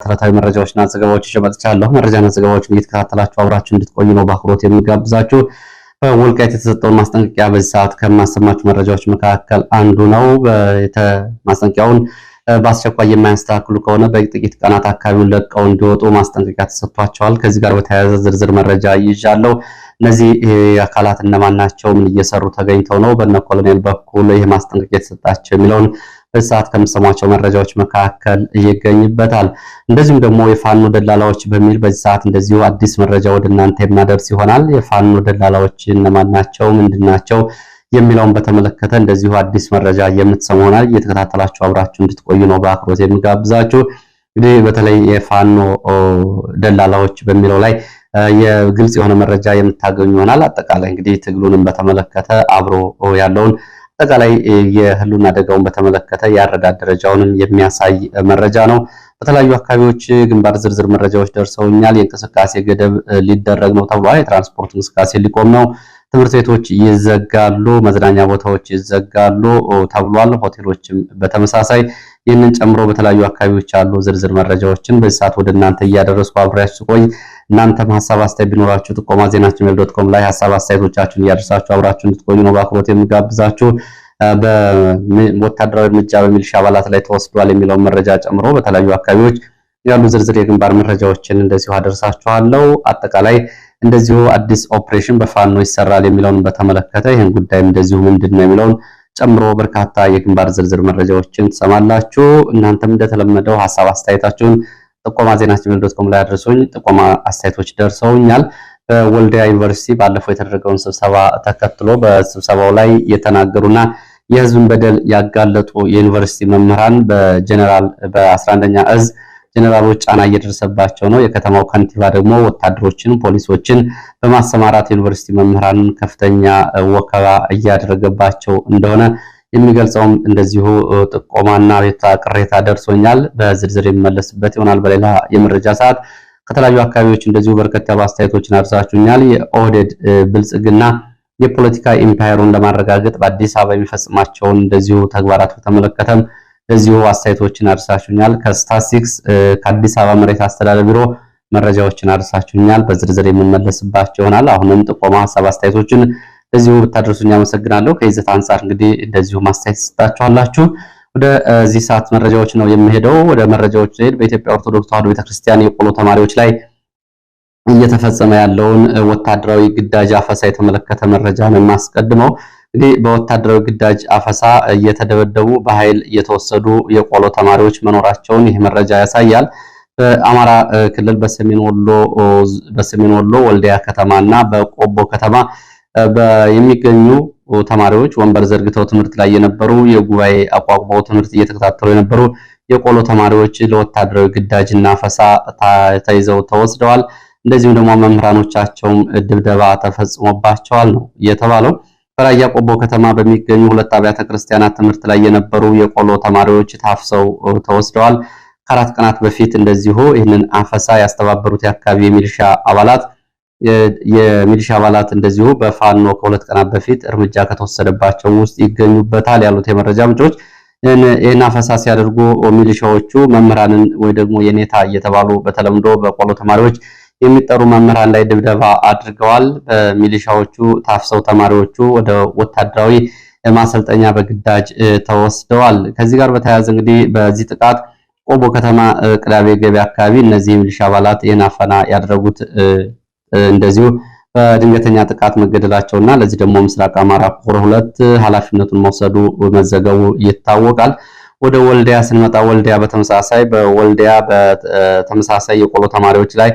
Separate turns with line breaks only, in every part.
መሰረታዊ መረጃዎችና ዘገባዎች ይዘመጥቻለሁ። መረጃና ዘገባዎችን እየተከታተላችሁ አብራችሁ እንድትቆዩ ነው በአክብሮት የምጋብዛችሁ። በወልቃይት የተሰጠውን ማስጠንቀቂያ በዚህ ሰዓት ከማሰማችሁ መረጃዎች መካከል አንዱ ነው። ማስጠንቀቂያውን በአስቸኳይ የማያስተካክሉ ከሆነ በጥቂት ቀናት አካባቢውን ለቀው እንዲወጡ ማስጠንቀቂያ ተሰጥቷቸዋል። ከዚህ ጋር በተያያዘ ዝርዝር መረጃ ይዣለሁ። እነዚህ አካላት እነማን ናቸው? ምን እየሰሩ ተገኝተው ነው በእነ ኮሎኔል በኩል ይህ ማስጠንቀቂያ የተሰጣቸው የሚለውን በሰዓት ከምሰማቸው መረጃዎች መካከል ይገኝበታል። እንደዚሁም ደግሞ የፋኖ ደላላዎች በሚል በዚህ ሰዓት እንደዚሁ አዲስ መረጃ ወደ እናንተ የማደርስ ይሆናል። የፋኖ ደላላዎች እነማን ናቸው? ምንድናቸው? የሚለውን በተመለከተ እንደዚሁ አዲስ መረጃ የምትሰሙ ይሆናል። እየተከታተላችሁ አብራችሁ እንድትቆዩ ነው በአክብሮት የምጋብዛችሁ። እንግዲህ በተለይ የፋኖ ደላላዎች በሚለው ላይ የግልጽ የሆነ መረጃ የምታገኙ ይሆናል። አጠቃላይ እንግዲህ ትግሉንም በተመለከተ አብሮ ያለውን አጠቃላይ የህልውና አደጋውን በተመለከተ ያረዳድ ደረጃውንም የሚያሳይ መረጃ ነው። በተለያዩ አካባቢዎች ግንባር ዝርዝር መረጃዎች ደርሰውኛል። የእንቅስቃሴ ገደብ ሊደረግ ነው ተብሏል። የትራንስፖርት እንቅስቃሴ ሊቆም ነው። ትምህርት ቤቶች ይዘጋሉ፣ መዝናኛ ቦታዎች ይዘጋሉ ተብሏል። ሆቴሎችም በተመሳሳይ ይህንን ጨምሮ በተለያዩ አካባቢዎች ያሉ ዝርዝር መረጃዎችን በዚህ ሰዓት ወደ እናንተ እያደረስኩ አብሬያችሁ ቆይ። እናንተም ሀሳብ አስተያየት ቢኖራችሁ ጥቆማ ዜናችን@gmail.com ላይ ሀሳብ አስተያየቶቻችሁን እያደረሳችሁ አብራችሁ እንድትቆዩ ነው በአክብሮት የምጋብዛችሁ። በወታደራዊ እርምጃ በሚሊሻ አባላት ላይ ተወስዷል የሚለውን መረጃ ጨምሮ በተለያዩ አካባቢዎች ያሉ ዝርዝር የግንባር መረጃዎችን እንደዚሁ አደርሳችኋለሁ። አጠቃላይ እንደዚሁ አዲስ ኦፕሬሽን በፋኖ ይሰራል የሚለውን በተመለከተ ይህን ጉዳይ እንደዚሁ ምንድነው የሚለውን ጨምሮ በርካታ የግንባር ዝርዝር መረጃዎችን ትሰማላችሁ። እናንተም እንደተለመደው ሀሳብ አስተያየታችሁን ጥቆማ ዜናችን@gmail.com ላይ አድርሶኝ ጥቆማ አስተያየቶች ደርሰውኛል። በወልዲያ ዩኒቨርሲቲ ባለፈው የተደረገውን ስብሰባ ተከትሎ በስብሰባው ላይ የተናገሩና የህዝብን በደል ያጋለጡ የዩኒቨርሲቲ መምህራን በ11ኛ እዝ ጀነራሎች ጫና እየደረሰባቸው ነው። የከተማው ከንቲባ ደግሞ ወታደሮችን፣ ፖሊሶችን በማሰማራት ዩኒቨርሲቲ መምህራን ከፍተኛ ወከባ እያደረገባቸው እንደሆነ የሚገልጸውም እንደዚሁ ጥቆማና ቅሬታ ደርሶኛል። በዝርዝር የሚመለስበት ይሆናል በሌላ የመረጃ ሰዓት። ከተለያዩ አካባቢዎች እንደዚሁ በርከት ያሉ አስተያየቶችን አድርሳችሁኛል። የኦህዴድ ብልጽግና የፖለቲካ ኢምፓየሩን ለማረጋገጥ በአዲስ አበባ የሚፈጽማቸውን እንደዚሁ ተግባራት በተመለከተም እንደዚሁ አስተያየቶችን አድርሳችሁኛል። ከስታትስቲክስ ከአዲስ አበባ መሬት አስተዳደር ቢሮ መረጃዎችን አድርሳችሁኛል። በዝርዝር የምመለስባቸው ይሆናል። አሁንም ጥቆማ ሀሳብ አስተያየቶችን እንደዚሁ ብታደርሱኝ አመሰግናለሁ። ከይዘት አንጻር እንግዲህ እንደዚሁ ማስተያየት ሰጣችኋላችሁ። ወደ እዚህ ሰዓት መረጃዎች ነው የምሄደው። ወደ መረጃዎች ሄድ በኢትዮጵያ ኦርቶዶክስ ተዋሕዶ ቤተክርስቲያን የቆሎ ተማሪዎች ላይ እየተፈጸመ ያለውን ወታደራዊ ግዳጅ አፈሳ የተመለከተ መረጃ ነው የማስቀድመው። እንግዲህ በወታደራዊ ግዳጅ አፈሳ እየተደበደቡ በኃይል እየተወሰዱ የቆሎ ተማሪዎች መኖራቸውን ይህ መረጃ ያሳያል። በአማራ ክልል በሰሜን ወሎ ወልዲያ ከተማና በቆቦ ከተማ የሚገኙ ተማሪዎች ወንበር ዘርግተው ትምህርት ላይ የነበሩ የጉባኤ አቋቁመው ትምህርት እየተከታተሉ የነበሩ የቆሎ ተማሪዎች ለወታደራዊ ግዳጅና አፈሳ ተይዘው ተወስደዋል። እንደዚሁም ደግሞ መምህራኖቻቸውም ድብደባ ተፈጽሞባቸዋል ነው የተባለው። በራያ ቆቦ ከተማ በሚገኙ ሁለት አብያተ ክርስቲያናት ትምህርት ላይ የነበሩ የቆሎ ተማሪዎች ታፍሰው ተወስደዋል። ከአራት ቀናት በፊት እንደዚሁ ይህንን አፈሳ ያስተባበሩት የአካባቢ የሚሊሻ አባላት እንደዚሁ በፋኖ ከሁለት ቀናት በፊት እርምጃ ከተወሰደባቸው ውስጥ ይገኙበታል ያሉት የመረጃ ምንጮች ይህን አፈሳ ሲያደርጉ ሚሊሻዎቹ መምህራንን ወይ ደግሞ የኔታ እየተባሉ በተለምዶ በቆሎ ተማሪዎች የሚጠሩ መምህራን ላይ ድብደባ አድርገዋል። በሚሊሻዎቹ ታፍሰው ተማሪዎቹ ወደ ወታደራዊ ማሰልጠኛ በግዳጅ ተወስደዋል። ከዚህ ጋር በተያያዘ እንግዲህ በዚህ ጥቃት ቆቦ ከተማ ቅዳቤ ገበያ አካባቢ እነዚህ የሚሊሻ አባላት ይህን አፈና ያደረጉት እንደዚሁ በድንገተኛ ጥቃት መገደላቸውና ለዚህ ደግሞ ምስራቅ አማራ ኮር 2 ኃላፊነቱን መውሰዱ መዘገቡ ይታወቃል። ወደ ወልዲያ ስንመጣ ወልዲያ በተመሳሳይ የቆሎ ተማሪዎች ላይ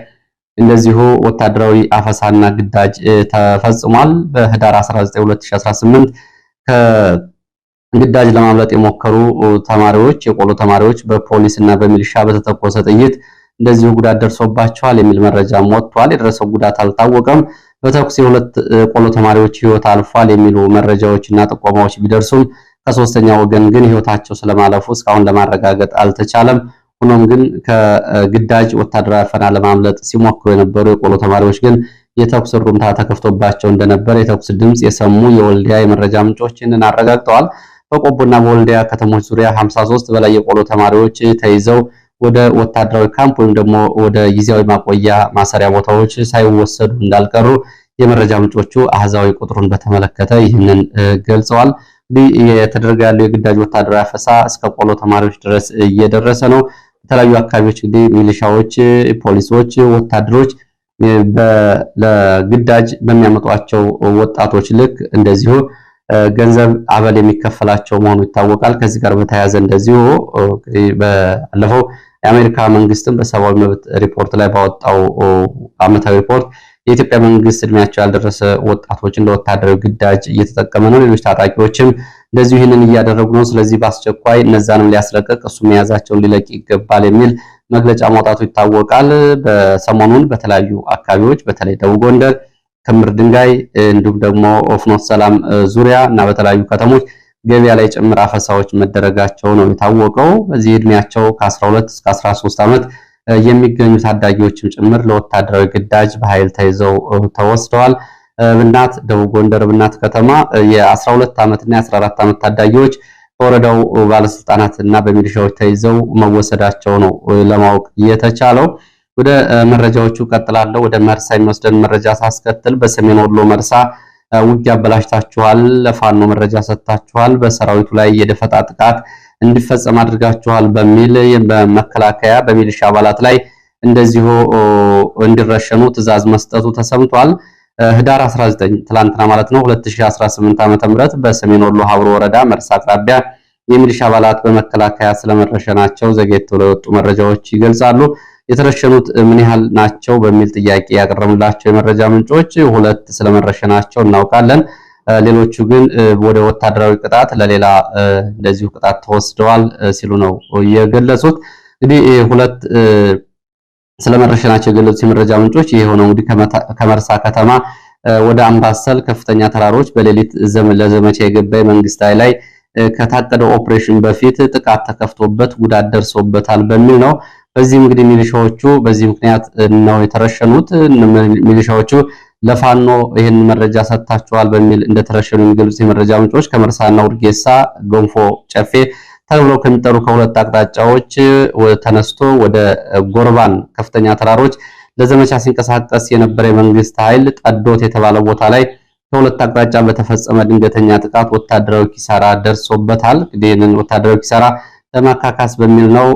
እንደዚሁ ወታደራዊ አፈሳና ግዳጅ ተፈጽሟል። በህዳር 19 2018 ከግዳጅ ለማምለጥ የሞከሩ ተማሪዎች የቆሎ ተማሪዎች በፖሊስና በሚሊሻ በተተኮሰ ጥይት እንደዚሁ ጉዳት ደርሶባቸዋል የሚል መረጃም ወጥቷል። የደረሰው ጉዳት አልታወቀም። በተኩስ የሁለት ቆሎ ተማሪዎች ህይወት አልፏል የሚሉ መረጃዎችና ጥቆማዎች ቢደርሱም ከሶስተኛ ወገን ግን ህይወታቸው ስለማለፉ እስካሁን ለማረጋገጥ አልተቻለም። ሆኖም ግን ከግዳጅ ወታደራዊ አፈና ለማምለጥ ሲሞክሩ የነበሩ የቆሎ ተማሪዎች ግን የተኩስ ሩምታ ተከፍቶባቸው እንደነበር የተኩስ ድምጽ የሰሙ የወልዲያ የመረጃ ምንጮችን አረጋግጠዋል። በቆቦና በወልዲያ ከተሞች ዙሪያ 53 በላይ የቆሎ ተማሪዎች ተይዘው ወደ ወታደራዊ ካምፕ ወይም ደግሞ ወደ ጊዜያዊ ማቆያ ማሰሪያ ቦታዎች ሳይወሰዱ እንዳልቀሩ የመረጃ ምንጮቹ አሃዛዊ ቁጥሩን በተመለከተ ይህንን ገልጸዋል። የተደረገ ያለው የግዳጅ ወታደራዊ አፈሳ እስከ ቆሎ ተማሪዎች ድረስ እየደረሰ ነው። በተለያዩ አካባቢዎች እንግዲህ ሚሊሻዎች፣ ፖሊሶች፣ ወታደሮች ለግዳጅ በሚያመጧቸው ወጣቶች ልክ እንደዚሁ ገንዘብ አበል የሚከፈላቸው መሆኑ ይታወቃል። ከዚህ ጋር በተያያዘ እንደዚሁ ባለፈው የአሜሪካ መንግስትም በሰብአዊ መብት ሪፖርት ላይ ባወጣው ዓመታዊ ሪፖርት የኢትዮጵያ መንግስት እድሜያቸው ያልደረሰ ወጣቶችን ለወታደራዊ ግዳጅ እየተጠቀመ ነው፣ ሌሎች ታጣቂዎችም እንደዚሁ ይህንን እያደረጉ ነው። ስለዚህ በአስቸኳይ እነዛንም ሊያስለቅቅ እሱ መያዛቸውን ሊለቅ ይገባል የሚል መግለጫ ማውጣቱ ይታወቃል። በሰሞኑን በተለያዩ አካባቢዎች በተለይ ደቡብ ጎንደር፣ ክምር ድንጋይ እንዲሁም ደግሞ ፍኖተ ሰላም ዙሪያ እና በተለያዩ ከተሞች ገበያ ላይ ጭምር አፈሳዎች መደረጋቸው ነው የታወቀው። በዚህ እድሜያቸው ከ12 እስከ 13 ዓመት የሚገኙ ታዳጊዎችም ጭምር ለወታደራዊ ግዳጅ በኃይል ተይዘው ተወስደዋል። ብናት ደቡብ ጎንደር ብናት ከተማ የ12 ዓመትና የ14 ዓመት ታዳጊዎች በወረዳው ባለስልጣናት እና በሚሊሻዎች ተይዘው መወሰዳቸው ነው ለማወቅ የተቻለው። ወደ መረጃዎቹ ቀጥላለሁ። ወደ መርሳ የሚወስደን መረጃ ሳስከትል በሰሜን ወሎ መርሳ ውጊያ አበላሽታችኋል፣ ለፋኖ መረጃ ሰጥታችኋል፣ በሰራዊቱ ላይ የደፈጣ ጥቃት እንዲፈጸም አድርጋችኋል በሚል በመከላከያ በሚሊሻ አባላት ላይ እንደዚሁ እንዲረሸኑ ትዕዛዝ መስጠቱ ተሰምቷል። ህዳር 19 ትላንትና ማለት ነው 2018 ዓ.ም በሰሜን ወሎ ሀብሮ ወረዳ መርሳ አቅራቢያ የሚሊሻ አባላት በመከላከያ ስለመረሸናቸው ዘግየት ብለው የወጡ መረጃዎች ይገልጻሉ። የተረሸኑት ምን ያህል ናቸው በሚል ጥያቄ ያቀረብላቸው የመረጃ ምንጮች ሁለት ስለመረሸናቸው እናውቃለን፣ ሌሎቹ ግን ወደ ወታደራዊ ቅጣት ለሌላ እንደዚሁ ቅጣት ተወስደዋል ሲሉ ነው የገለጹት። እንግዲህ ሁለት ስለመረሸናቸው የገለጹት የመረጃ ምንጮች ይሄ ሆነው እንግዲህ ከመርሳ ከተማ ወደ አምባሰል ከፍተኛ ተራሮች በሌሊት ለዘመቻ የገባ መንግስት ላይ ከታቀደው ኦፕሬሽን በፊት ጥቃት ተከፍቶበት ጉዳት ደርሶበታል በሚል ነው። በዚህ እንግዲህ ሚሊሻዎቹ በዚህ ምክንያት ነው የተረሸኑት። ሚሊሻዎቹ ለፋኖ ይሄን መረጃ ሰጥታቸዋል በሚል እንደተረሸኑ የሚገልጹት የመረጃ ምንጮች ከመርሳና ውርጌሳ ጎንፎ ጨፌ ተብለው ከሚጠሩ ከሁለት አቅጣጫዎች ተነስቶ ወደ ጎርባን ከፍተኛ ተራሮች ለዘመቻ ሲንቀሳቀስ የነበረ የመንግስት ኃይል ጠዶት የተባለ ቦታ ላይ ከሁለት አቅጣጫ በተፈጸመ ድንገተኛ ጥቃት ወታደራዊ ኪሳራ ደርሶበታል። እንግዲህ ይህንን ወታደራዊ ኪሳራ ለማካካስ በሚል ነው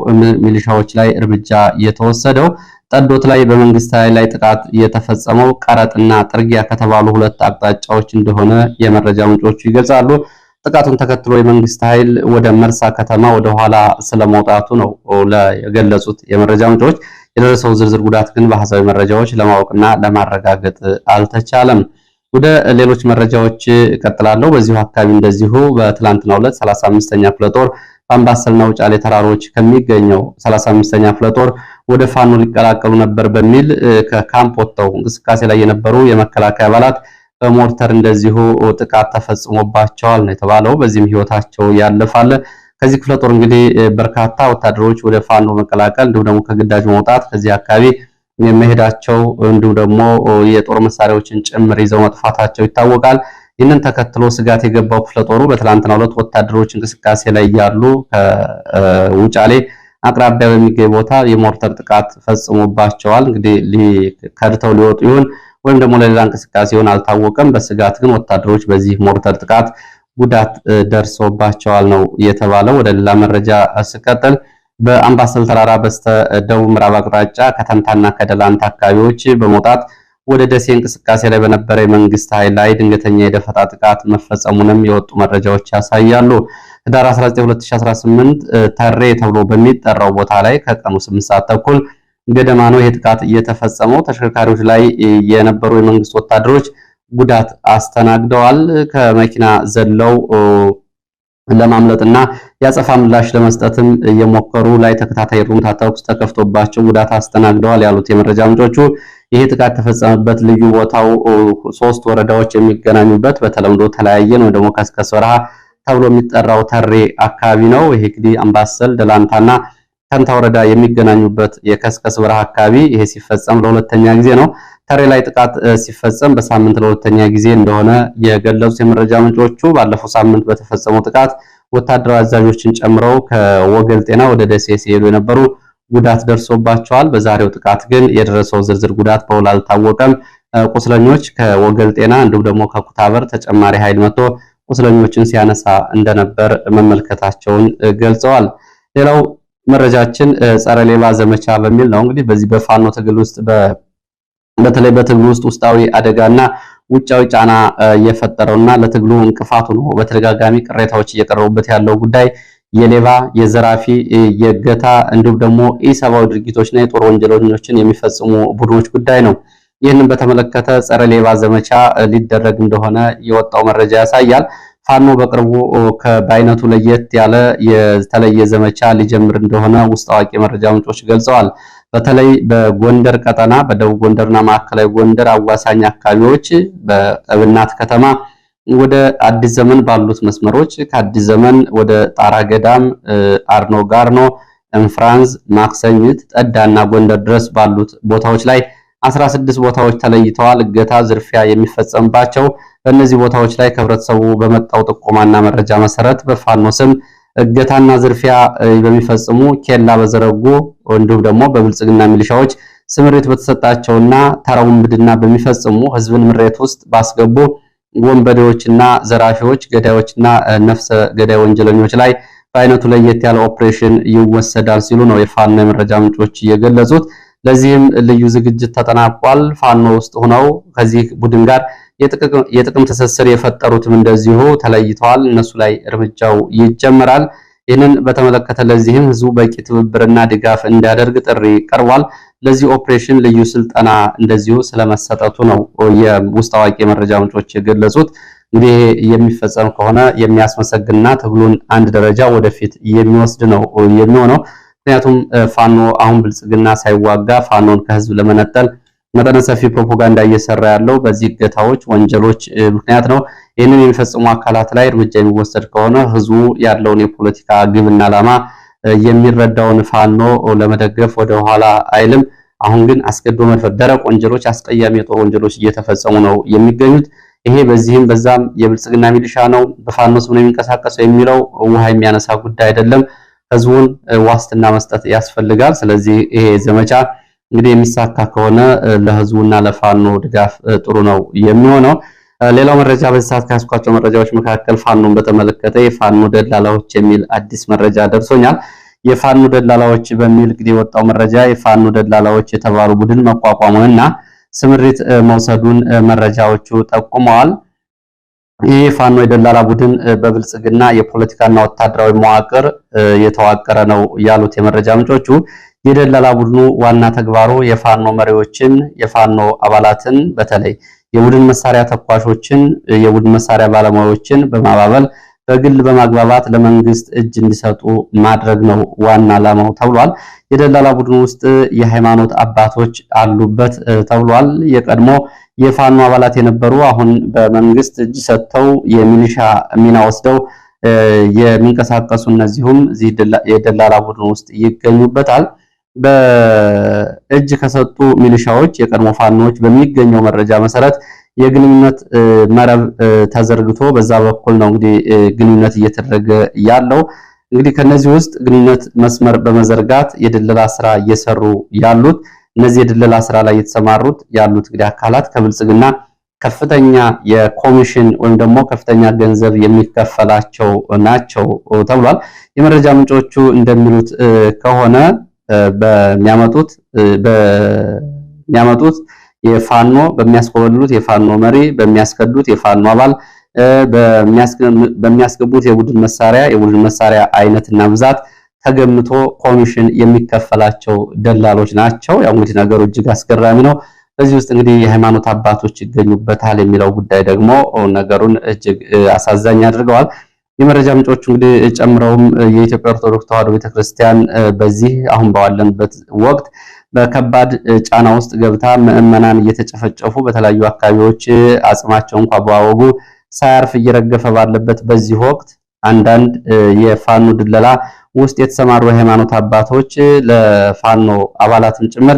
ሚሊሻዎች ላይ እርምጃ የተወሰደው። ጠዶት ላይ በመንግስት ኃይል ላይ ጥቃት የተፈጸመው ቀረጥና ጥርጊያ ከተባሉ ሁለት አቅጣጫዎች እንደሆነ የመረጃ ምንጮቹ ይገልጻሉ። ጥቃቱን ተከትሎ የመንግስት ኃይል ወደ መርሳ ከተማ ወደ ኋላ ስለመውጣቱ ነው የገለጹት የመረጃ ምንጮች። የደረሰው ዝርዝር ጉዳት ግን በአሃዛዊ መረጃዎች ለማወቅና ለማረጋገጥ አልተቻለም። ወደ ሌሎች መረጃዎች እቀጥላለሁ። በዚሁ አካባቢ እንደዚሁ በትላንትናው ዕለት 35ኛ ክፍለ ጦር በአምባሰልና ውጫሌ ተራሮች ከሚገኘው 35ኛ ክፍለ ጦር ወደ ፋኖ ሊቀላቀሉ ነበር በሚል ከካምፕ ወጥተው እንቅስቃሴ ላይ የነበሩ የመከላከያ አባላት በሞርተር እንደዚሁ ጥቃት ተፈጽሞባቸዋል ነው የተባለው። በዚህም ህይወታቸው ያለፋል። ከዚህ ክፍለ ጦር እንግዲህ በርካታ ወታደሮች ወደ ፋኖ መቀላቀል እንዲሁም ደግሞ ከግዳጅ መውጣት ከዚህ አካባቢ መሄዳቸው እንዲሁም ደግሞ የጦር መሳሪያዎችን ጭምር ይዘው መጥፋታቸው ይታወቃል። ይህንን ተከትሎ ስጋት የገባው ክፍለ ጦሩ በትላንትናው ዕለት ወታደሮች እንቅስቃሴ ላይ ያሉ ከውጫሌ አቅራቢያ በሚገኝ ቦታ የሞርተር ጥቃት ፈጽሞባቸዋል። እንግዲህ ከድተው ሊወጡ ይሆን ወይም ደግሞ ለሌላ እንቅስቃሴ ይሆን አልታወቀም። በስጋት ግን ወታደሮች በዚህ ሞርተር ጥቃት ጉዳት ደርሶባቸዋል ነው የተባለው። ወደ ሌላ መረጃ ስቀጥል በአምባሰል ተራራ በስተ ደቡብ ምዕራብ አቅጣጫ ከተንታና ከደላንታ አካባቢዎች በመውጣት ወደ ደሴ እንቅስቃሴ ላይ በነበረ የመንግስት ኃይል ላይ ድንገተኛ የደፈጣ ጥቃት መፈጸሙንም የወጡ መረጃዎች ያሳያሉ። ህዳር 19 2018 ተሬ ተብሎ በሚጠራው ቦታ ላይ ከቀኑ 8 ሰዓት ተኩል ገደማ ነው ይሄ ጥቃት እየተፈጸመው። ተሽከርካሪዎች ላይ የነበሩ የመንግስት ወታደሮች ጉዳት አስተናግደዋል። ከመኪና ዘለው ለማምለጥና ያጸፋ ምላሽ ለመስጠትም የሞከሩ ላይ ተከታታይ ሩምታ ተኩስ ተከፍቶባቸው ጉዳት አስተናግደዋል ያሉት የመረጃ ምንጮቹ ይሄ ጥቃት ተፈጸመበት ልዩ ቦታው ሶስት ወረዳዎች የሚገናኙበት በተለምዶ ተለያየ ነው ደግሞ ከስከስ በረሃ ተብሎ የሚጠራው ተሬ አካባቢ ነው። ይሄ እንግዲህ አምባሰል ደላንታና ተንታ ወረዳ የሚገናኙበት የከስከስ በረሃ አካባቢ ይሄ ሲፈጸም ለሁለተኛ ጊዜ ነው። ተሬ ላይ ጥቃት ሲፈጸም በሳምንት ለሁለተኛ ጊዜ እንደሆነ የገለጹት የመረጃ ምንጮቹ ባለፈው ሳምንት በተፈጸመው ጥቃት ወታደራዊ አዛዦችን ጨምረው ከወገል ጤና ወደ ደሴ ሲሄዱ የነበሩ ጉዳት ደርሶባቸዋል። በዛሬው ጥቃት ግን የደረሰው ዝርዝር ጉዳት በውል አልታወቀም። ቁስለኞች ከወገል ጤና እንዲሁም ደግሞ ከኩታበር ተጨማሪ ኃይል መጥቶ ቁስለኞችን ሲያነሳ እንደነበር መመልከታቸውን ገልጸዋል። ሌላው መረጃችን ጸረ ሌባ ዘመቻ በሚል ነው። እንግዲህ በዚህ በፋኖ ትግል ውስጥ በተለይ በትግሉ ውስጥ ውስጣዊ አደጋና ውጫዊ ጫና እየፈጠረውና ለትግሉ እንቅፋቱ ነው በተደጋጋሚ ቅሬታዎች እየቀረቡበት ያለው ጉዳይ የሌባ የዘራፊ የገታ እንዲሁም ደግሞ ኢሰብአዊ ድርጊቶችና የጦር ወንጀሎችን የሚፈጽሙ ቡድኖች ጉዳይ ነው። ይህንን በተመለከተ ጸረ ሌባ ዘመቻ ሊደረግ እንደሆነ የወጣው መረጃ ያሳያል። ፋኖ በቅርቡ በአይነቱ ለየት ያለ የተለየ ዘመቻ ሊጀምር እንደሆነ ውስጥ አዋቂ መረጃ ምንጮች ገልጸዋል። በተለይ በጎንደር ቀጠና በደቡብ ጎንደርና ማዕከላዊ ጎንደር አዋሳኝ አካባቢዎች በእብናት ከተማ ወደ አዲስ ዘመን ባሉት መስመሮች ከአዲስ ዘመን ወደ ጣራ ገዳም፣ አርኖ ጋርኖ፣ እንፍራንዝ፣ ማክሰኝት፣ ጠዳና ጎንደር ድረስ ባሉት ቦታዎች ላይ 16 ቦታዎች ተለይተዋል። እገታ፣ ዝርፊያ የሚፈጸምባቸው በእነዚህ ቦታዎች ላይ ከህብረተሰቡ በመጣው ጥቆማና መረጃ መሰረት በፋኖ ስም እገታና ዝርፊያ በሚፈጽሙ ኬላ በዘረጉ እንዲሁም ደግሞ በብልጽግና ሚሊሻዎች ስምሪት በተሰጣቸውና ተራውን ምድና በሚፈጽሙ ህዝብን ምሬት ውስጥ ባስገቡ ወንበዴዎችና ዘራፊዎች፣ ገዳዮችና ነፍሰ ገዳይ ወንጀለኞች ላይ በአይነቱ ለየት ያለ ኦፕሬሽን ይወሰዳል ሲሉ ነው የፋኖ የመረጃ ምንጮች የገለጹት። ለዚህም ልዩ ዝግጅት ተጠናቋል። ፋኖ ውስጥ ሆነው ከዚህ ቡድን ጋር የጥቅም ትስስር የፈጠሩትም እንደዚሁ ተለይተዋል። እነሱ ላይ እርምጃው ይጀምራል። ይህንን በተመለከተ ለዚህም ህዝቡ በቂ ትብብርና ድጋፍ እንዲያደርግ ጥሪ ቀርቧል። ለዚህ ኦፕሬሽን ልዩ ስልጠና እንደዚሁ ስለመሰጠቱ ነው የውስጥ አዋቂ መረጃ ምንጮች የገለጹት። እንግዲህ የሚፈጸም ከሆነ የሚያስመሰግንና ትግሉን አንድ ደረጃ ወደፊት የሚወስድ ነው የሚሆነው። ምክንያቱም ፋኖ አሁን ብልጽግና ሳይዋጋ ፋኖን ከህዝብ ለመነጠል መጠነ ሰፊ ፕሮፓጋንዳ እየሰራ ያለው በዚህ እገታዎች፣ ወንጀሎች ምክንያት ነው። ይህንን የሚፈጽሙ አካላት ላይ እርምጃ የሚወሰድ ከሆነ ህዝቡ ያለውን የፖለቲካ ግብና ዓላማ የሚረዳውን ፋኖ ለመደገፍ ወደ ኋላ አይልም። አሁን ግን አስገድዶ መድፈር፣ ደረቅ ወንጀሎች፣ አስቀያሚ የጦር ወንጀሎች እየተፈጸሙ ነው የሚገኙት። ይሄ በዚህም በዛም የብልጽግና ሚሊሻ ነው በፋኖ ስም ነው የሚንቀሳቀሰው የሚለው ውሃ የሚያነሳ ጉዳይ አይደለም። ህዝቡን ዋስትና መስጠት ያስፈልጋል። ስለዚህ ይሄ ዘመቻ እንግዲህ የሚሳካ ከሆነ ለህዝቡና ለፋኖ ድጋፍ ጥሩ ነው የሚሆነው። ሌላው መረጃ በዚህ ሰዓት ካስኳቸው መረጃዎች መካከል ፋኖን በተመለከተ የፋኖ ደላላዎች የሚል አዲስ መረጃ ደርሶኛል። የፋኖ ደላላዎች በሚል እንግዲህ የወጣው መረጃ የፋኖ ደላላዎች የተባሉ ቡድን መቋቋሙንና ስምሪት መውሰዱን መረጃዎቹ ጠቁመዋል። ይህ ፋኖ የደላላ ቡድን በብልጽግና የፖለቲካና ወታደራዊ መዋቅር የተዋቀረ ነው ያሉት የመረጃ ምንጮቹ የደላላ ቡድኑ ዋና ተግባሩ የፋኖ መሪዎችን፣ የፋኖ አባላትን በተለይ የቡድን መሳሪያ ተኳሾችን፣ የቡድን መሳሪያ ባለሙያዎችን በማባበል በግል በማግባባት ለመንግስት እጅ እንዲሰጡ ማድረግ ነው ዋና ዓላማው ተብሏል። የደላላ ቡድኑ ውስጥ የሃይማኖት አባቶች አሉበት ተብሏል። የቀድሞ የፋኖ አባላት የነበሩ አሁን በመንግስት እጅ ሰጥተው የሚሊሻ ሚና ወስደው የሚንቀሳቀሱ እነዚሁም እዚህ የደላላ ቡድኑ ውስጥ ይገኙበታል። በእጅ ከሰጡ ሚሊሻዎች የቀድሞ ፋኖች በሚገኘው መረጃ መሰረት የግንኙነት መረብ ተዘርግቶ በዛ በኩል ነው እንግዲህ ግንኙነት እየተደረገ ያለው። እንግዲህ ከነዚህ ውስጥ ግንኙነት መስመር በመዘርጋት የድለላ ስራ እየሰሩ ያሉት እነዚህ የድለላ ስራ ላይ የተሰማሩት ያሉት እንግዲህ አካላት ከብልጽግና ከፍተኛ የኮሚሽን ወይም ደግሞ ከፍተኛ ገንዘብ የሚከፈላቸው ናቸው ተብሏል። የመረጃ ምንጮቹ እንደሚሉት ከሆነ በሚያመጡት የፋኖ በሚያስኮበሉት የፋኖ መሪ በሚያስከዱት የፋኖ አባል በሚያስገቡት የቡድን መሳሪያ አይነትና ብዛት ተገምቶ ኮሚሽን የሚከፈላቸው ደላሎች ናቸው። ያው እንግዲህ ነገሩ እጅግ አስገራሚ ነው። በዚህ ውስጥ እንግዲህ የሃይማኖት አባቶች ይገኙበታል የሚለው ጉዳይ ደግሞ ነገሩን እጅግ አሳዛኝ አድርገዋል። የመረጃ ምንጮቹ እንግዲህ ጨምረውም የኢትዮጵያ ኦርቶዶክስ ተዋሕዶ ቤተክርስቲያን በዚህ አሁን ባለንበት ወቅት በከባድ ጫና ውስጥ ገብታ ምዕመናን እየተጨፈጨፉ በተለያዩ አካባቢዎች አጽማቸው እንኳን በወጉ ሳያርፍ እየረገፈ ባለበት በዚህ ወቅት አንዳንድ የፋኖ ድለላ ውስጥ የተሰማሩ የሃይማኖት አባቶች ለፋኖ አባላትም ጭምር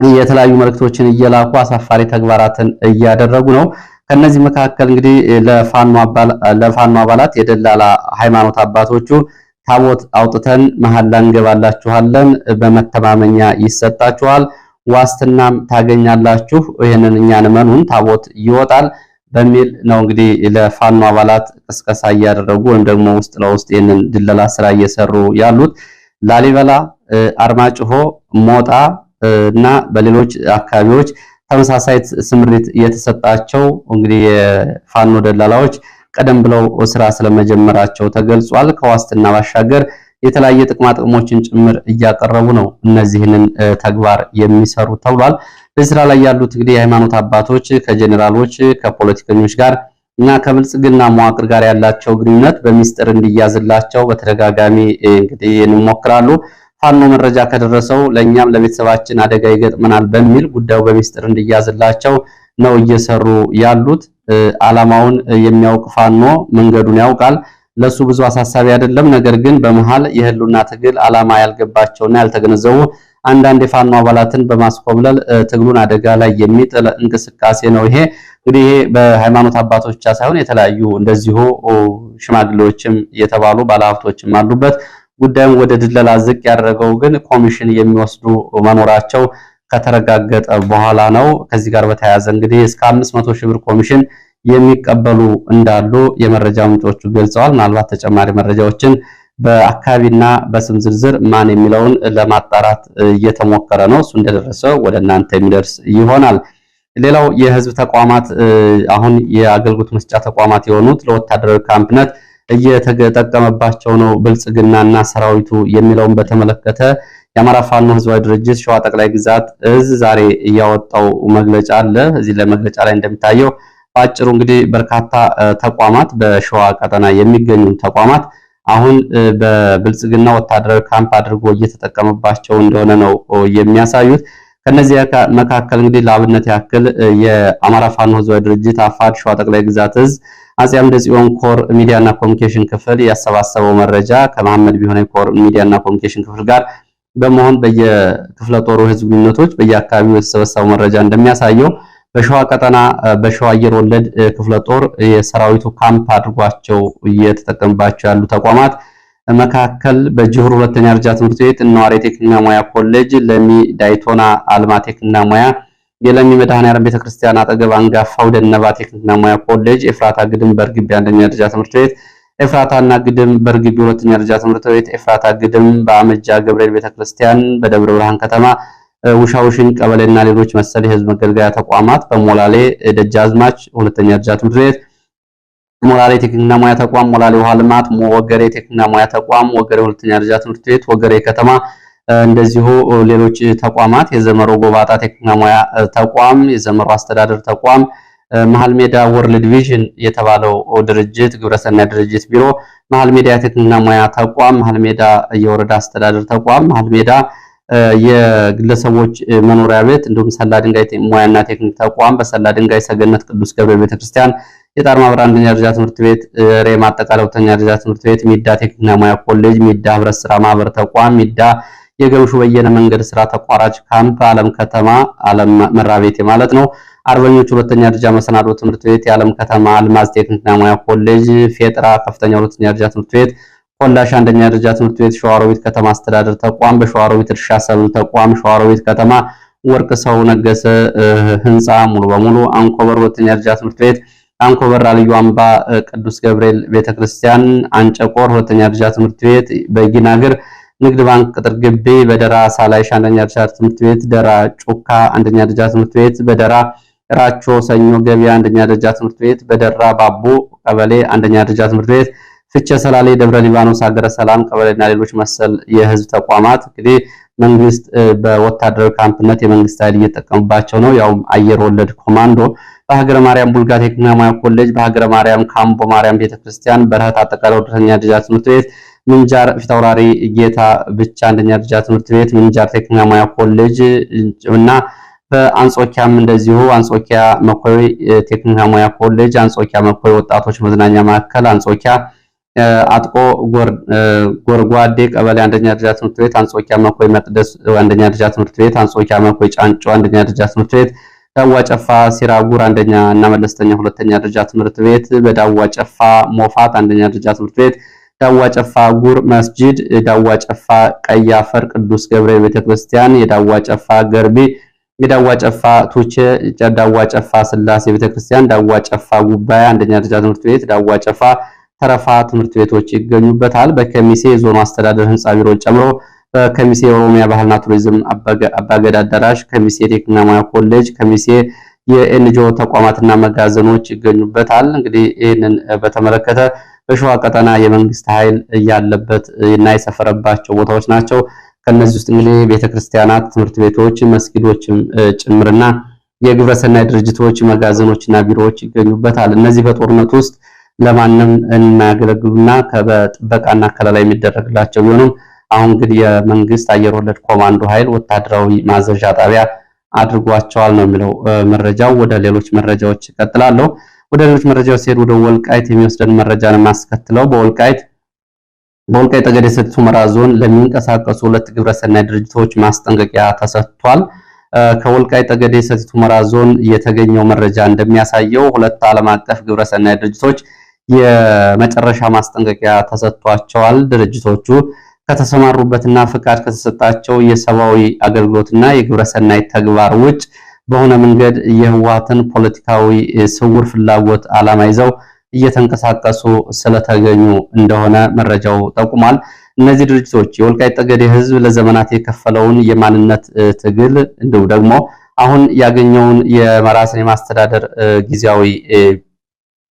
የተለያዩ መልእክቶችን እየላኩ አሳፋሪ ተግባራትን እያደረጉ ነው። ከነዚህ መካከል እንግዲህ ለፋኖ አባላት የደላላ ሃይማኖት አባቶቹ ታቦት አውጥተን መሐላ እንገባላችኋለን፣ በመተማመኛ ይሰጣችኋል፣ ዋስትናም ታገኛላችሁ፣ ይሄንን እኛን መኑን፣ ታቦት ይወጣል በሚል ነው እንግዲህ ለፋኖ አባላት ቅስቀሳ እያደረጉ ወይም ደግሞ ውስጥ ለውስጥ ይሄንን ድለላ ስራ እየሰሩ ያሉት። ላሊበላ፣ አርማጭሆ፣ ሞጣ እና በሌሎች አካባቢዎች ተመሳሳይ ስምሪት የተሰጣቸው እንግዲህ የፋኖ ደላላዎች ቀደም ብለው ስራ ስለመጀመራቸው ተገልጿል። ከዋስትና ባሻገር የተለያየ ጥቅማ ጥቅሞችን ጭምር እያቀረቡ ነው እነዚህንን ተግባር የሚሰሩ ተብሏል። በዚህ ስራ ላይ ያሉት እንግዲህ የሃይማኖት አባቶች ከጄኔራሎች ከፖለቲከኞች ጋር እና ከብልጽግና መዋቅር ጋር ያላቸው ግንኙነት በሚስጥር እንዲያዝላቸው በተደጋጋሚ እንግዲህ እንሞክራሉ። ፋኖ መረጃ ከደረሰው ለኛም ለቤተሰባችን አደጋ ይገጥመናል በሚል ጉዳዩ በሚስጥር እንዲያዝላቸው ነው እየሰሩ ያሉት። ዓላማውን የሚያውቅ ፋኖ መንገዱን ያውቃል። ለሱ ብዙ አሳሳቢ አይደለም። ነገር ግን በመሃል የህሉና ትግል ዓላማ ያልገባቸውና ያልተገነዘቡ አንዳንድ የፋኖ አባላትን በማስኮብለል ትግሉን አደጋ ላይ የሚጥል እንቅስቃሴ ነው ይሄ። እንግዲህ ይሄ በሃይማኖት አባቶች ብቻ ሳይሆን የተለያዩ እንደዚሁ ሽማግሌዎችም የተባሉ ባለሀብቶችም አሉበት። ጉዳዩን ወደ ድለላ ዝቅ ያደረገው ግን ኮሚሽን የሚወስዱ መኖራቸው ከተረጋገጠ በኋላ ነው። ከዚህ ጋር በተያያዘ እንግዲህ እስከ 500 ሺህ ብር ኮሚሽን የሚቀበሉ እንዳሉ የመረጃ ምንጮቹ ገልጸዋል። ምናልባት ተጨማሪ መረጃዎችን በአካባቢና በስም ዝርዝር ማን የሚለውን ለማጣራት እየተሞከረ ነው። እሱ እንደደረሰ ወደ እናንተ የሚደርስ ይሆናል። ሌላው የህዝብ ተቋማት አሁን የአገልግሎት መስጫ ተቋማት የሆኑት ለወታደራዊ ካምፕነት እየተጠቀመባቸው ነው ብልጽግናና ሰራዊቱ የሚለውን በተመለከተ የአማራ ፋኖ ህዝባዊ ድርጅት ሸዋ ጠቅላይ ግዛት እዝ ዛሬ ያወጣው መግለጫ አለ። እዚህ ለመግለጫ ላይ እንደሚታየው በአጭሩ እንግዲህ በርካታ ተቋማት በሸዋ ቀጠና የሚገኙ ተቋማት አሁን በብልጽግና ወታደራዊ ካምፕ አድርጎ እየተጠቀመባቸው እንደሆነ ነው የሚያሳዩት። ከነዚህ መካከል እንግዲህ ለአብነት ያክል የአማራ ፋኖ ህዝባዊ ድርጅት አፋድ ሸዋ ጠቅላይ ግዛት እዝ አፄ አምደ ጽዮን ኮር ሚዲያና ኮሙኒኬሽን ክፍል ያሰባሰበው መረጃ ከመሐመድ ቢሆነ ኮር ሚዲያና ኮሙኒኬሽን ክፍል ጋር በመሆን በየክፍለ ጦሩ ህዝብ ግንኙነቶች በየአካባቢው የተሰበሰበው መረጃ እንደሚያሳየው በሸዋ ቀጠና በሸዋ አየር ወለድ ክፍለ ጦር የሰራዊቱ ካምፕ አድርጓቸው እየተጠቀምባቸው ያሉ ተቋማት መካከል በጅሁር ሁለተኛ ደረጃ ትምህርት ቤት፣ እነዋሪ ቴክኒክና ሙያ ኮሌጅ፣ ለሚ ዳይቶና አልማ ቴክኒክና ሙያ፣ የለሚ መድኃኔዓለም ቤተክርስቲያን አጠገብ አንጋፋው ደነባ ቴክኒክና ሙያ ኮሌጅ፣ ኤፍራታ ግድም በርግቢ አንደኛ ደረጃ ትምህርት ቤት፣ ኤፍራታና ግድም በርግቢ ሁለተኛ ደረጃ ትምህርት ቤት፣ ኤፍራታ ግድም በአመጃ ገብርኤል ቤተክርስቲያን በደብረ ብርሃን ከተማ ውሻውሽኝ ቀበሌና ሌሎች መሰል የህዝብ መገልገያ ተቋማት፣ በሞላሌ ደጃዝማች ሁለተኛ ደረጃ ትምህርት ቤት፣ ሞላሌ ቴክኒክና ሙያ ተቋም፣ ሞላሌ ውሃ ልማት፣ ወገሬ ቴክኒክና ሙያ ተቋም፣ ወገሬ ሁለተኛ ደረጃ ትምህርት ቤት፣ ወገሬ ከተማ እንደዚሁ ሌሎች ተቋማት፣ የዘመሮ ጎባጣ ቴክኒክና ሙያ ተቋም፣ የዘመሮ አስተዳደር ተቋም፣ መሃል ሜዳ ወርልድ ቪዥን የተባለው ድርጅት ግብረሰናይ ድርጅት ቢሮ፣ መሃል ሜዳ ቴክኒክና ሙያ ተቋም፣ መሃል ሜዳ የወረዳ አስተዳደር ተቋም፣ መሃል ሜዳ የግለሰቦች መኖሪያ ቤት እንዲሁም ሰላ ድንጋይ ሙያና ቴክኒክ ተቋም፣ በሰላ ድንጋይ ሰገነት ቅዱስ ገብርኤል ቤተክርስቲያን፣ የጣርማ ብርሃን አንደኛ ደረጃ ትምህርት ቤት፣ ሬማ አጠቃላይ ሁለተኛ ደረጃ ትምህርት ቤት፣ ሚዳ ቴክኒክና ሙያ ኮሌጅ፣ ሚዳ ህብረት ስራ ማህበር ተቋም፣ ሚዳ የገብሹ በየነ መንገድ ስራ ተቋራጭ ካምፕ፣ ዓለም ከተማ ዓለም መራቤቴ ማለት ነው፣ አርበኞች ሁለተኛ ደረጃ መሰናዶ ትምህርት ቤት፣ የዓለም ከተማ አልማዝ ቴክኒክና ሙያ ኮሌጅ፣ ፌጥራ ከፍተኛ ሁለተኛ ደረጃ ትምህርት ቤት፣ ኮላሽ አንደኛ ደረጃ ትምህርት ቤት፣ ሸዋሮቢት ከተማ አስተዳደር ተቋም፣ በሸዋሮቢት እርሻ ሰብል ተቋም፣ ሸዋሮቢት ከተማ ወርቅ ሰው ነገሰ ህንፃ ሙሉ በሙሉ፣ አንኮበር ሁለተኛ ደረጃ ትምህርት ቤት፣ አንኮበር ልዩ አምባ ቅዱስ ገብርኤል ቤተክርስቲያን፣ አንጨቆር ሁለተኛ ደረጃ ትምህርት ቤት፣ በጊናግር ንግድ ባንክ ቅጥር ግቢ፣ በደራ ሳላይሽ አንደኛ ደረጃ ትምህርት ቤት፣ ደራ ጩካ አንደኛ ደረጃ ትምህርት ቤት፣ በደራ ራቾ ሰኞ ገበያ አንደኛ ደረጃ ትምህርት ቤት፣ በደራ ባቡ ቀበሌ አንደኛ ደረጃ ትምህርት ቤት፣ ፍቼ ሰላሌ ደብረ ሊባኖስ ሀገረ ሰላም ቀበሌና ሌሎች መሰል የህዝብ ተቋማት እንግዲህ መንግስት በወታደራዊ ካምፕነት የመንግስት ኃይል እየተጠቀመባቸው ነው። ያው አየር ወለድ ኮማንዶ በሀገረ ማርያም ቡልጋ ቴክኒክና ሙያ ኮሌጅ፣ በሀገረ ማርያም ካምቦ ማርያም ቤተክርስቲያን፣ በረሃት አጠቃላይ ሁለተኛ ደረጃ ትምህርት ቤት፣ ምንጃር ፊታውራሪ ጌታ ብቻ አንደኛ ደረጃ ትምህርት ቤት፣ ምንጃር ቴክኒክና ሙያ ኮሌጅ እና በአንጾኪያም እንደዚሁ አንጾኪያ መኮይ ቴክኒክና ሙያ ኮሌጅ፣ አንጾኪያ መኮይ ወጣቶች መዝናኛ ማዕከል፣ አንጾኪያ አጥቆ ጎርጓዴ ቀበሌ አንደኛ ደረጃ ትምህርት ቤት፣ አንጾኪያ መኮይ መቅደስ አንደኛ ደረጃ ትምህርት ቤት፣ አንጾኪያ መኮይ ጫንጮ አንደኛ ደረጃ ትምህርት ቤት፣ ዳዋ ጨፋ ሲራጉር አንደኛ እና መለስተኛ ሁለተኛ ደረጃ ትምህርት ቤት፣ በዳዋ ጨፋ ሞፋት አንደኛ ደረጃ ትምህርት ቤት፣ ዳዋ ጨፋ ጉር መስጂድ፣ ዳዋ ጨፋ ቀይ አፈር ቅዱስ ገብርኤል ቤተክርስቲያን፣ የዳዋ ጨፋ ገርቢ፣ የዳዋ ጨፋ ቱቼ፣ ዳዋ ጨፋ ስላሴ ቤተክርስቲያን፣ ዳዋ ጨፋ ጉባኤ አንደኛ ደረጃ ትምህርት ቤት፣ ዳዋ ጨፋ ተረፋ ትምህርት ቤቶች ይገኙበታል። በከሚሴ የዞኑ አስተዳደር ህንጻ ቢሮን ጨምሮ በከሚሴ የኦሮሚያ ባህልና ቱሪዝም አባገዳ አዳራሽ፣ ከሚሴ ቴክኒክና ሙያ ኮሌጅ፣ ከሚሴ የኤንጂኦ ተቋማትና መጋዘኖች ይገኙበታል። እንግዲህ ይህንን በተመለከተ በሸዋ ቀጠና የመንግስት ኃይል ያለበት እና የሰፈረባቸው ቦታዎች ናቸው። ከነዚህ ውስጥ እንግዲህ ቤተክርስቲያናት፣ ትምህርት ቤቶች፣ መስጊዶችም ጭምርና የግብረሰናይ ድርጅቶች መጋዘኖችና ቢሮዎች ይገኙበታል። እነዚህ በጦርነት ውስጥ ለማንም የማያገለግሉና በጥበቃና ከለላ የሚደረግላቸው ቢሆኑም አሁን ግን የመንግስት አየር ወለድ ኮማንዶ ኃይል ወታደራዊ ማዘዣ ጣቢያ አድርጓቸዋል ነው የሚለው መረጃው። ወደ ሌሎች መረጃዎች እቀጥላለሁ። ወደ ሌሎች መረጃዎች ሲሄድ ወደ ወልቃይት የሚወስደን መረጃን ማስከትለው በወልቃይት ጠገዴ ሰቲት ሁመራ ዞን ለሚንቀሳቀሱ ሁለት ግብረሰናይ ድርጅቶች ማስጠንቀቂያ ተሰጥቷል። ከወልቃይት ጠገዴ ሰቲት ሁመራ ዞን የተገኘው መረጃ እንደሚያሳየው ሁለት ዓለም አቀፍ ግብረሰናይ ድርጅቶች የመጨረሻ ማስጠንቀቂያ ተሰጥቷቸዋል። ድርጅቶቹ ከተሰማሩበትና ፍቃድ ከተሰጣቸው የሰብአዊ አገልግሎትና የግብረሰናይ ተግባር ውጭ በሆነ መንገድ የህወሓትን ፖለቲካዊ ስውር ፍላጎት ዓላማ ይዘው እየተንቀሳቀሱ ስለተገኙ እንደሆነ መረጃው ጠቁሟል። እነዚህ ድርጅቶች የወልቃይት ጠገዴ ህዝብ ለዘመናት የከፈለውን የማንነት ትግል እንዲሁም ደግሞ አሁን ያገኘውን የራስን የማስተዳደር ጊዜያዊ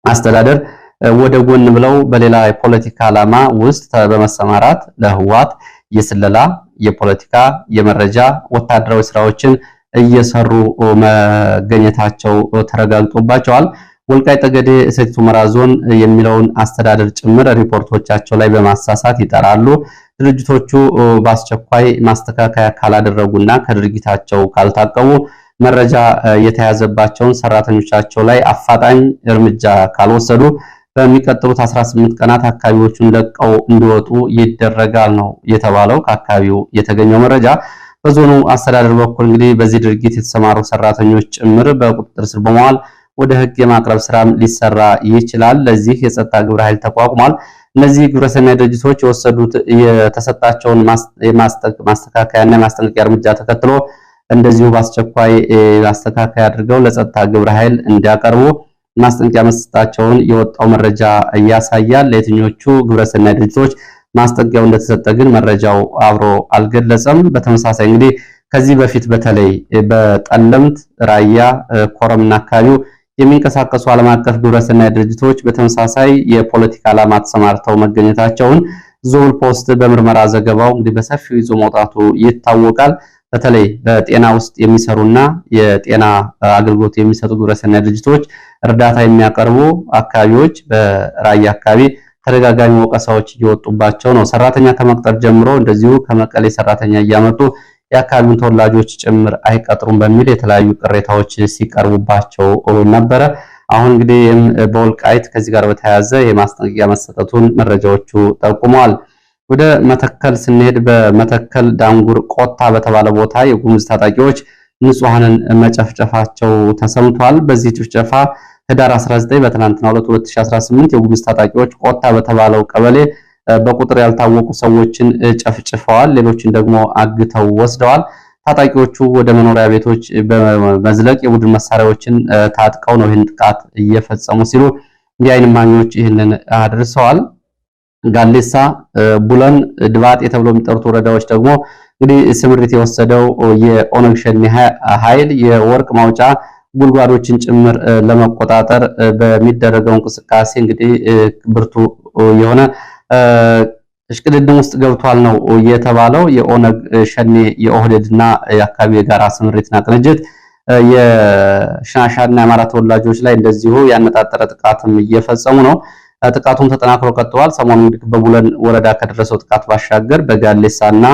አስተዳደር ወደ ጎን ብለው በሌላ የፖለቲካ ዓላማ ውስጥ በመሰማራት ለህወሓት የስለላ፣ የፖለቲካ፣ የመረጃ፣ ወታደራዊ ስራዎችን እየሰሩ መገኘታቸው ተረጋግጦባቸዋል። ወልቃይት ጠገዴ ሰቲት ሁመራ ዞን የሚለውን አስተዳደር ጭምር ሪፖርቶቻቸው ላይ በማሳሳት ይጠራሉ። ድርጅቶቹ በአስቸኳይ ማስተካከያ ካላደረጉና ከድርጊታቸው ካልታቀቡ መረጃ የተያዘባቸውን ሰራተኞቻቸው ላይ አፋጣኝ እርምጃ ካልወሰዱ በሚቀጥሉት 18 ቀናት አካባቢዎቹን ለቀው እንዲወጡ ይደረጋል ነው የተባለው። ከአካባቢው የተገኘው መረጃ በዞኑ አስተዳደር በኩል እንግዲህ በዚህ ድርጊት የተሰማሩ ሰራተኞች ጭምር በቁጥጥር ስር በመዋል ወደ ህግ የማቅረብ ስራም ሊሰራ ይችላል። ለዚህ የጸጥታ ግብረ ኃይል ተቋቁሟል። እነዚህ ግብረሰናይ ድርጅቶች የወሰዱት የተሰጣቸውን ማስተካከያና የማስጠንቀቂያ እርምጃ ተከትሎ እንደዚሁ በአስቸኳይ ማስተካከያ አድርገው ለጸጥታ ግብረ ኃይል እንዲያቀርቡ ማስጠንቀቂያ መስጠታቸውን የወጣው መረጃ ያሳያል። ለየትኞቹ ግብረሰናይ ድርጅቶች ማስጠንቀቂያው እንደተሰጠ ግን መረጃው አብሮ አልገለጸም። በተመሳሳይ እንግዲህ ከዚህ በፊት በተለይ በጠለምት፣ ራያ፣ ኮረምና አካባቢው የሚንቀሳቀሱ ዓለም አቀፍ ግብረሰናይ ድርጅቶች በተመሳሳይ የፖለቲካ ዓላማ ተሰማርተው መገኘታቸውን ዞል ፖስት በምርመራ ዘገባው እንግዲህ በሰፊው ይዞ መውጣቱ ይታወቃል። በተለይ በጤና ውስጥ የሚሰሩና የጤና አገልግሎት የሚሰጡ ግብረሰናይ ድርጅቶች እርዳታ የሚያቀርቡ አካባቢዎች በራያ አካባቢ ተደጋጋሚ ወቀሳዎች እየወጡባቸው ነው። ሰራተኛ ከመቅጠር ጀምሮ እንደዚሁ ከመቀሌ ሰራተኛ እያመጡ የአካባቢውን ተወላጆች ጭምር አይቀጥሩም በሚል የተለያዩ ቅሬታዎች ሲቀርቡባቸው ነበረ። አሁን እንግዲህ በወልቃይት ከዚህ ጋር በተያያዘ የማስጠንቀቂያ መሰጠቱን መረጃዎቹ ጠቁመዋል። ወደ መተከል ስንሄድ በመተከል ዳንጉር ቆታ በተባለ ቦታ የጉሙዝ ታጣቂዎች ንጹሃንን መጨፍጨፋቸው ተሰምቷል። በዚህ ጭፍጨፋ ህዳር 19 በትናንትናው ዕለት 2018 የጉሙዝ ታጣቂዎች ቆታ በተባለው ቀበሌ በቁጥር ያልታወቁ ሰዎችን ጨፍጭፈዋል። ሌሎችን ደግሞ አግተው ወስደዋል። ታጣቂዎቹ ወደ መኖሪያ ቤቶች በመዝለቅ የቡድን መሳሪያዎችን ታጥቀው ነው ይህን ጥቃት እየፈጸሙ ሲሉ የዓይን እማኞች ይህንን አድርሰዋል። ጋሌሳ፣ ቡለን፣ ድባጤ ተብሎ የሚጠሩት ወረዳዎች ደግሞ እንግዲህ ስምሪት የወሰደው የኦነግ ሸኔ ኃይል የወርቅ ማውጫ ጉድጓዶችን ጭምር ለመቆጣጠር በሚደረገው እንቅስቃሴ እንግዲህ ብርቱ የሆነ እሽቅድድም ውስጥ ገብቷል ነው የተባለው። የኦነግ ሸኔ የኦህዴድና የአካባቢ የጋራ ስምሪትና ቅንጅት የሽናሻና የአማራ ተወላጆች ላይ እንደዚሁ ያነጣጠረ ጥቃትም እየፈጸሙ ነው። ጥቃቱም ተጠናክሮ ቀጥሏል። ሰሞኑን እንግዲህ በቡለን ወረዳ ከደረሰው ጥቃት ባሻገር በጋሌሳና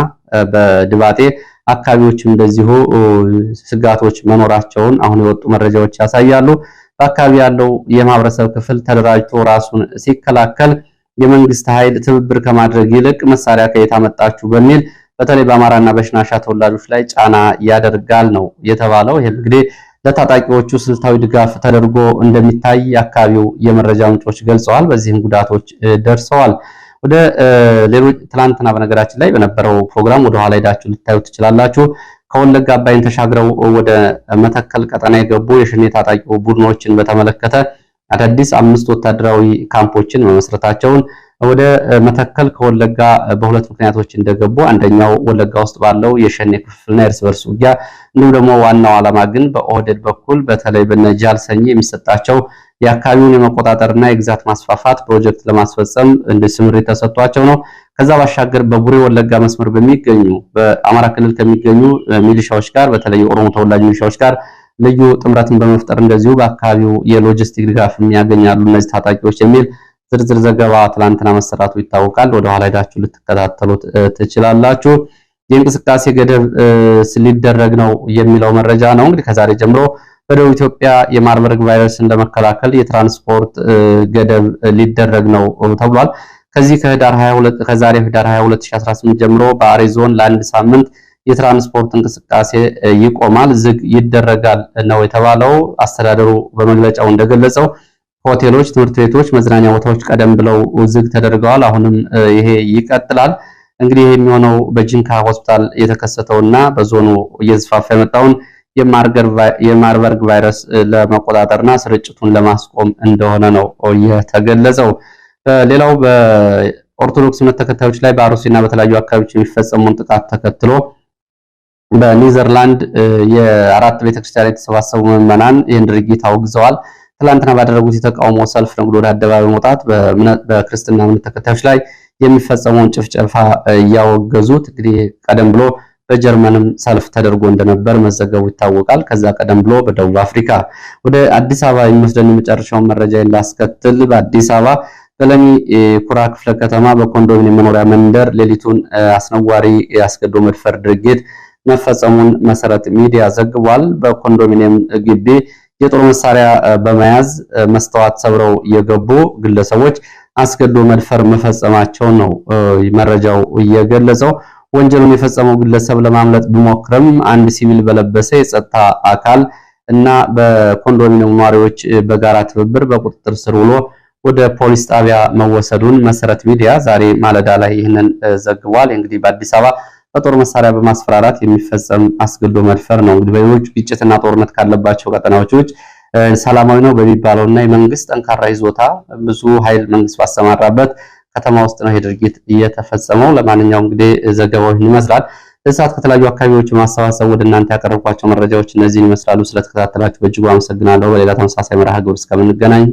በድባጤ አካባቢዎችም እንደዚሁ ስጋቶች መኖራቸውን አሁን የወጡ መረጃዎች ያሳያሉ። በአካባቢ ያለው የማህበረሰብ ክፍል ተደራጅቶ ራሱን ሲከላከል የመንግስት ኃይል ትብብር ከማድረግ ይልቅ መሳሪያ ከየት አመጣችሁ በሚል በተለይ በአማራና በሽናሻ ተወላጆች ላይ ጫና ያደርጋል ነው የተባለው። ይሄ እንግዲህ ለታጣቂዎቹ ስልታዊ ድጋፍ ተደርጎ እንደሚታይ የአካባቢው የመረጃ ምንጮች ገልጸዋል። በዚህም ጉዳቶች ደርሰዋል። ወደ ሌሎች ትላንትና በነገራችን ላይ በነበረው ፕሮግራም ወደ ኋላ ሄዳችሁ ልታዩ ትችላላችሁ። ከወለጋ አባይን ተሻግረው ወደ መተከል ቀጠና የገቡ የሸኔ ታጣቂ ቡድኖችን በተመለከተ አዳዲስ 5 ወታደራዊ ካምፖችን መመስረታቸውን ወደ መተከል ከወለጋ በሁለት ምክንያቶች እንደገቡ አንደኛው ወለጋ ውስጥ ባለው የሸኔ ክፍፍልና የእርስ በርስ ውጊያ እንዲሁም ደግሞ ዋናው ዓላማ ግን በኦህዴድ በኩል በተለይ በነጃል ሰኚ የሚሰጣቸው የአካባቢውን የመቆጣጠርና የግዛት ማስፋፋት ፕሮጀክት ለማስፈጸም እንደ ስምሪት ተሰጥቷቸው ነው። ከዛ ባሻገር በቡሬ ወለጋ መስመር በሚገኙ በአማራ ክልል ከሚገኙ ሚሊሻዎች ጋር በተለይ ኦሮሞ ተወላጅ ሚሊሻዎች ጋር ልዩ ጥምረትን በመፍጠር እንደዚሁ በአካባቢው የሎጂስቲክ ድጋፍ የሚያገኛሉ እነዚህ ታጣቂዎች የሚል ዝርዝር ዘገባ ትላንትና መሰራቱ ይታወቃል። ወደ ኋላ ሄዳችሁ ልትከታተሉት ትችላላችሁ። የእንቅስቃሴ ገደብ ሊደረግ ነው የሚለው መረጃ ነው። እንግዲህ ከዛሬ ጀምሮ በደቡብ ኢትዮጵያ የማርበርግ ቫይረስን ለመከላከል የትራንስፖርት ገደብ ሊደረግ ነው ተብሏል። ከዛሬ ህዳር 22 2018 ጀምሮ በአሪ ዞን ለአንድ ሳምንት የትራንስፖርት እንቅስቃሴ ይቆማል፣ ዝግ ይደረጋል ነው የተባለው። አስተዳደሩ በመግለጫው እንደገለጸው ሆቴሎች፣ ትምህርት ቤቶች፣ መዝናኛ ቦታዎች ቀደም ብለው ዝግ ተደርገዋል። አሁንም ይሄ ይቀጥላል። እንግዲህ ይሄ የሚሆነው በጂንካ ሆስፒታል የተከሰተውና በዞኑ እየተስፋፋ የመጣውን የማርበርግ ቫይረስ ለመቆጣጠርና ስርጭቱን ለማስቆም እንደሆነ ነው የተገለጸው። ሌላው በኦርቶዶክስ እምነት ተከታዮች ላይ በአሩሲና በተለያዩ አካባቢዎች የሚፈጸመውን ጥቃት ተከትሎ በኔዘርላንድ የአራት ቤተክርስቲያን የተሰባሰቡ ምዕመናን ይህን ድርጊት አውግዘዋል። ትላንትና ባደረጉት የተቃውሞ ሰልፍ ነው ወደ አደባባይ መውጣት በክርስትና እምነት ተከታዮች ላይ የሚፈጸመውን ጭፍጨፋ እያወገዙት። እንግዲህ ቀደም ብሎ በጀርመንም ሰልፍ ተደርጎ እንደነበር መዘገቡ ይታወቃል። ከዛ ቀደም ብሎ በደቡብ አፍሪካ። ወደ አዲስ አበባ የሚወስደን የመጨረሻውን መረጃ ላስከትል። በአዲስ አበባ በለሚ ኩራ ክፍለ ከተማ በኮንዶሚኒየም መኖሪያ መንደር ሌሊቱን አስነዋሪ ያስገድዶ መድፈር ድርጊት መፈጸሙን መሰረት ሚዲያ ዘግቧል። በኮንዶሚኒየም ግቢ የጦር መሳሪያ በመያዝ መስተዋት ሰብረው የገቡ ግለሰቦች አስገድዶ መድፈር መፈጸማቸው ነው መረጃው እየገለጸው። ወንጀሉን የፈጸመው ግለሰብ ለማምለጥ ቢሞክርም አንድ ሲቪል በለበሰ የጸጥታ አካል እና በኮንዶሚኒየም ነዋሪዎች በጋራ ትብብር በቁጥጥር ስር ውሎ ወደ ፖሊስ ጣቢያ መወሰዱን መሰረት ሚዲያ ዛሬ ማለዳ ላይ ይህንን ዘግቧል። እንግዲህ በአዲስ አበባ በጦር መሳሪያ በማስፈራራት የሚፈጸም አስገድዶ መድፈር ነው። እንግዲህ በሌሎች ግጭትና ጦርነት ካለባቸው ቀጠናዎች ውጭ ሰላማዊ ነው በሚባለውና የመንግስት ጠንካራ ይዞታ ብዙ ኃይል መንግስት ባሰማራበት ከተማ ውስጥ ነው ይሄ ድርጊት እየተፈጸመው። ለማንኛውም እንግዲህ ዘገባው ይመስላል። ለሰዓት ከተለያዩ አካባቢዎች ማሰባሰብ ወደ እናንተ ያቀረብኳቸው መረጃዎች እነዚህን ይመስላሉ። ስለተከታተላችሁ በእጅጉ አመሰግናለሁ። በሌላ ተመሳሳይ መርሃ ግብር እስከምንገናኝ